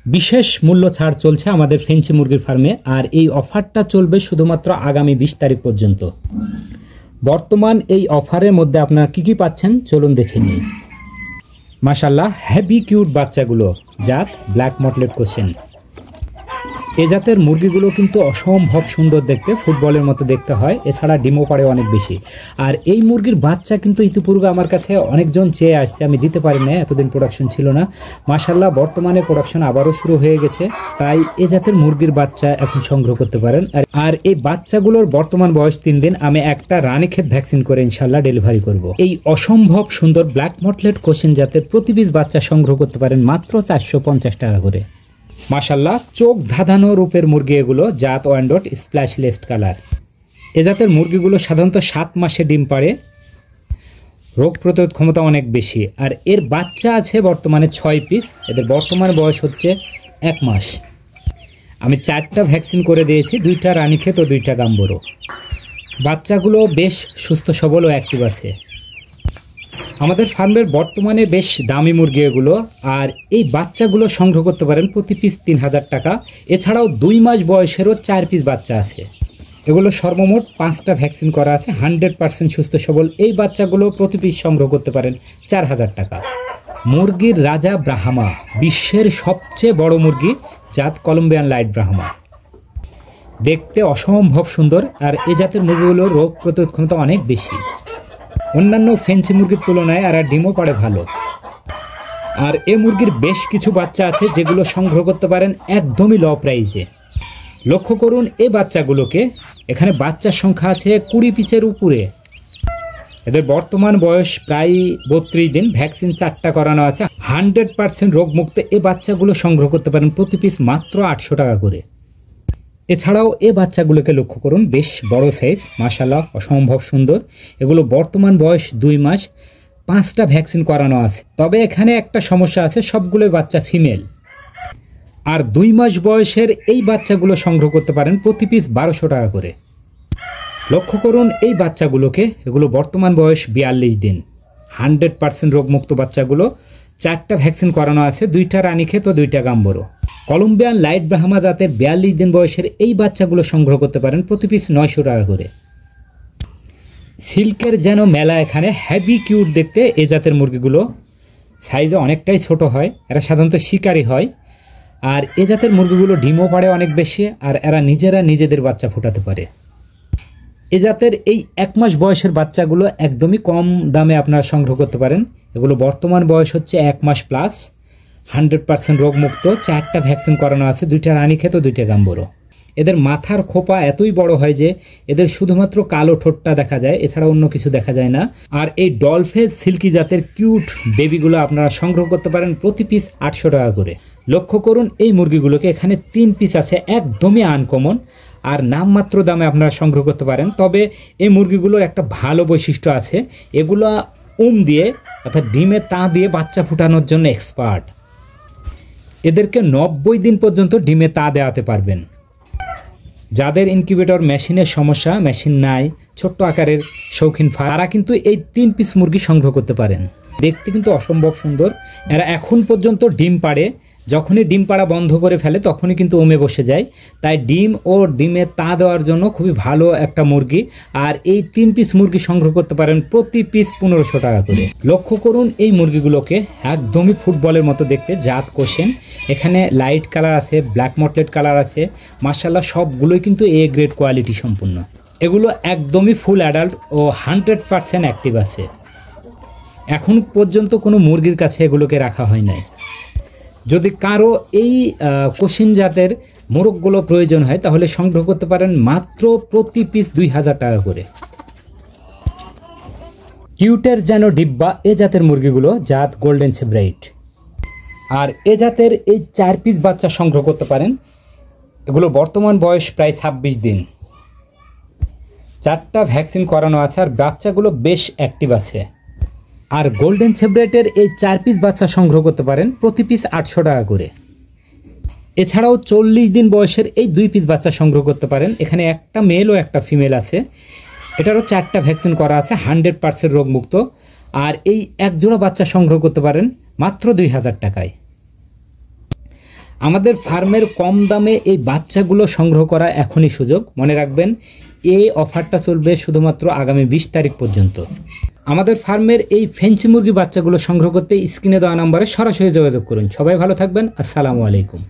বিশেষ মূল্য ছাড় চলছে আমাদের ফেঞ্চি মুরগির ফার্মে, আর এই অফারটা চলবে শুধুমাত্র আগামী 20 তারিখ পর্যন্ত। বর্তমান এই অফারের মধ্যে আপনারা কি পাচ্ছেন চলুন দেখে নিই। মাশাআল্লাহ, হেভি কিউট বাচ্চাগুলো, জাত ব্ল্যাক মটলেট কোশ্চেন। এ জাতের মুরগিগুলো কিন্তু অসম্ভব সুন্দর দেখতে, ফুটবলের মতো দেখতে হয়, এছাড়া ডিমও পারে অনেক বেশি। আর এই মুরগির বাচ্চা কিন্তু ইতিপূর্বে আমার কাছে অনেকজন চেয়ে আসছে, আমি দিতে পারি না, এতদিন প্রোডাকশন ছিল না। মাশাআল্লাহ, বর্তমানে প্রোডাকশন আবারও শুরু হয়ে গেছে, তাই এ জাতের মুরগির বাচ্চা এখন সংগ্রহ করতে পারেন। আর এই বাচ্চাগুলোর বর্তমান বয়স 3 দিন। আমি একটা রানীক্ষেত ভ্যাকসিন করে ইনশাল্লাহ ডেলিভারি করব। এই অসম্ভব সুন্দর ব্ল্যাক মটলেট কোশ্চেন জাতের প্রতি পিস বাচ্চা সংগ্রহ করতে পারেন মাত্র 450 টাকা করে। মাশাআল্লাহ, চোখ ধাঁধানো রূপের মুরগি এগুলো, জাত ওয়ান্ডট স্প্ল্যাশলেস কালার। এ জাতের মুরগিগুলো সাধারণত 7 মাসে ডিম পাড়ে, রোগ প্রতিরোধ ক্ষমতা অনেক বেশি। আর এর বাচ্চা আছে বর্তমানে 6 পিস, এদের বর্তমান বয়স হচ্ছে 1 মাস। আমি 4টা ভ্যাকসিন করে দিয়েছি, 2টা রানীক্ষেত ও 2টা গাম্বরো। বাচ্চাগুলো বেশ সুস্থ সবল ও অ্যাক্টিভ আছে। আমাদের ফার্মের বর্তমানে বেশ দামি মুরগি এগুলো, আর এই বাচ্চাগুলো সংগ্রহ করতে পারেন প্রতি পিস 3000 টাকা। এছাড়াও 2 মাস বয়সেরও 4 পিস বাচ্চা আছে। এগুলো সর্বমোট 5টা ভ্যাকসিন করা আছে, 100% সুস্থ সবল। এই বাচ্চাগুলো প্রতি পিস সংগ্রহ করতে পারেন 4000 টাকা। মুরগির রাজা ব্রাহ্মা, বিশ্বের সবচেয়ে বড় মুরগি, জাত কলম্বিয়ান লাইট ব্রাহ্মা। দেখতে অসম্ভব সুন্দর, আর এ জাতের মুরগিগুলোর রোগ প্রতিরোধ ক্ষমতা অনেক বেশি। অন্যান্য ফেন্সি মুরগির তুলনায় এরা ডিমও পাড়ে ভালো। আর এ মুরগির বেশ কিছু বাচ্চা আছে যেগুলো সংগ্রহ করতে পারেন একদমই লো প্রাইসে। লক্ষ্য করুন এই বাচ্চাগুলোকে, এখানে বাচ্চার সংখ্যা আছে 20 পিসের উপরে। এদের বর্তমান বয়স প্রায় 32 দিন, ভ্যাকসিন 4টা করানো আছে, 100% রোগমুক্ত। এই বাচ্চাগুলো সংগ্রহ করতে পারেন প্রতি পিস মাত্র 800 টাকা করে। এছাড়াও এ বাচ্চাগুলোকে লক্ষ্য করুন, বেশ বড় সাইজ, মাশাআল্লাহ অসম্ভব সুন্দর। এগুলো বর্তমান বয়স 2 মাস, 5টা ভ্যাকসিন করানো আছে। তবে এখানে একটা সমস্যা আছে, সবগুলোই বাচ্চা ফিমেল। আর 2 মাস বয়সের এই বাচ্চাগুলো সংগ্রহ করতে পারেন প্রতি পিস 1200 টাকা করে। লক্ষ্য করুন এই বাচ্চাগুলোকে, এগুলো বর্তমান বয়স 42 দিন, 100% রোগমুক্ত বাচ্চাগুলো। 4টা ভ্যাকসিন করানো আছে, 2টা রানীক্ষেত ও 2টা গাম্বরো। কলম্বিয়ান লাইট ব্রাহ্মা জাতের 42 দিন বয়সের এই বাচ্চাগুলো সংগ্রহ করতে পারেন প্রতি পিস 900 টাকা করে। সিল্কের যেন মেলা এখানে, হেভি কিউট দেখতে এ জাতের মুরগিগুলো, সাইজে অনেকটাই ছোট হয়, এরা সাধারণত শিকারি হয়। আর এ জাতের মুরগিগুলো ডিমও পাড়ে অনেক বেশি, আর এরা নিজেদের বাচ্চা ফোটাতে পারে। এ জাতের এই 1 মাস বয়সের বাচ্চাগুলো একদমই কম দামে আপনারা সংগ্রহ করতে পারেন। এগুলো বর্তমান বয়স হচ্ছে 1 মাস প্লাস, 100% রোগমুক্ত। 4টা ভ্যাকসিন করানো আছে, 2টা রানীক্ষেত ও 2টা গাম্বরো। এদের মাথার খোপা এতই বড় হয় যে এদের শুধুমাত্র কালো ঠোঁটটা দেখা যায়, এছাড়া অন্য কিছু দেখা যায় না। আর এই ডলফেজ সিল্কি জাতের কিউট বেবিগুলো আপনারা সংগ্রহ করতে পারেন প্রতি পিস 800 টাকা করে। লক্ষ্য করুন এই মুরগিগুলোকে, এখানে 3 পিস আছে, একদমই আনকমন, আর নামমাত্র দামে আপনারা সংগ্রহ করতে পারেন। তবে এই মুরগিগুলোর একটা ভালো বৈশিষ্ট্য আছে, এগুলো দিয়ে অর্থাৎ ডিমে তা দিয়ে বাচ্চা ফুটানোর জন্য এক্সপার্ট। এদেরকে 90 দিন পর্যন্ত ডিমে তা দেওয়াতে পারবেন। যাদের ইনকিউবেটর মেশিনের সমস্যা, মেশিন নাই, ছোট্ট আকারের শৌখিন তারা কিন্তু এই 3 পিস মুরগি সংগ্রহ করতে পারেন। দেখতে কিন্তু অসম্ভব সুন্দর। এরা এখন পর্যন্ত ডিম পাড়ে, যখনই ডিম পাড়া বন্ধ করে ফেলে তখনই কিন্তু ওমে বসে যায়। তাই ডিম ও ডিমে তা দেওয়ার জন্য খুবই ভালো একটা মুরগি। আর এই 3 পিস মুরগি সংগ্রহ করতে পারেন প্রতি পিস 1500 টাকা করে। লক্ষ্য করুন এই মুরগিগুলোকে, একদমই ফুটবলের মতো দেখতে, জাত কোশ্চেন। এখানে লাইট কালার আছে, ব্ল্যাক মটলেট কালার আছে, মাশাআল্লাহ সবগুলোই কিন্তু এ গ্রেড কোয়ালিটি সম্পূর্ণ। এগুলো একদমই ফুল অ্যাডাল্ট ও 100% অ্যাক্টিভ আছে। এখন পর্যন্ত কোনো মুরগির কাছে এগুলোকে রাখা হয় নাই। যদি কারো এই কোশ্চিন জাতের মোরগগুলো প্রয়োজন হয় তাহলে সংগ্রহ করতে পারেন মাত্র প্রতি পিস 2000 টাকা করে। কিউটের যেন ডিব্বা এ জাতের মুরগিগুলো, জাত গোল্ডেন সেব্রাইট। আর এ জাতের এই 4 পিস বাচ্চা সংগ্রহ করতে পারেন। এগুলো বর্তমান বয়স প্রায় 26 দিন, 4টা ভ্যাকসিন করানো আছে, আর বাচ্চাগুলো বেশ অ্যাক্টিভ আছে। আর গোল্ডেন সেব্রাইটের এই 4 পিস বাচ্চা সংগ্রহ করতে পারেন প্রতি পিস 800 টাকা করে। এছাড়াও 40 দিন বয়সের এই 2 পিস বাচ্চা সংগ্রহ করতে পারেন। এখানে একটা মেল ও একটা ফিমেল আছে, এটারও 4টা ভ্যাকসিন করা আছে, 100% রোগমুক্ত। আর এই এক জোড়া বাচ্চা সংগ্রহ করতে পারেন মাত্র 2000 টাকায়। আমাদের ফার্মের কম দামে এই বাচ্চাগুলো সংগ্রহ করা এখনই সুযোগ। মনে রাখবেন, এই অফারটা চলবে শুধুমাত্র আগামী 20 তারিখ পর্যন্ত। আমাদের ফার্মের এই ফেঞ্চি মুরগি বাচ্চাগুলো সংগ্রহ করতে স্ক্রিনে দেওয়া নম্বরে সরাসরি যোগাযোগ করুন। সবাই ভালো থাকবেন। আসসালামু আলাইকুম।